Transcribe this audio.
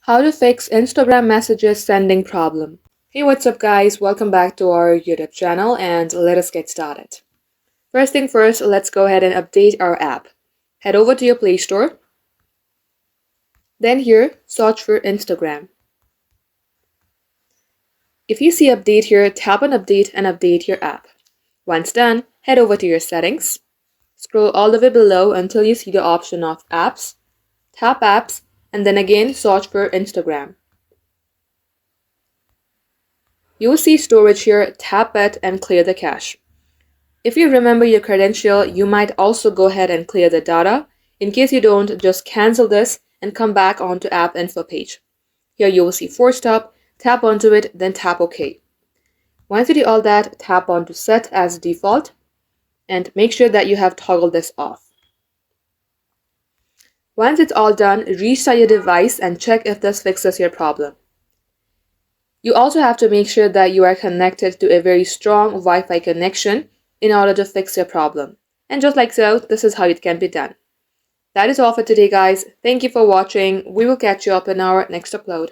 How to fix Instagram messages sending problem. Hey, what's up guys? Welcome back to our YouTube channel and let us get started. First thing first, let's go ahead and update our app. Head over to your Play Store. Then here, search for Instagram. If you see update here, tap on update and update your app. Once done, head over to your settings. Scroll all the way below until you see the option of apps. Tap apps and then again search for Instagram. You will see storage here, tap it and clear the cache. If you remember your credential, you might also go ahead and clear the data. In case you don't, just cancel this and come back onto app info page. Here you will see force stop, tap onto it, then tap OK. Once you do all that, tap onto set as default and make sure that you have toggled this off. Once it's all done, restart your device and check if this fixes your problem. You also have to make sure that you are connected to a very strong Wi-Fi connection in order to fix your problem. And just like so, this is how it can be done. That is all for today guys. Thank you for watching. We will catch you up in our next upload.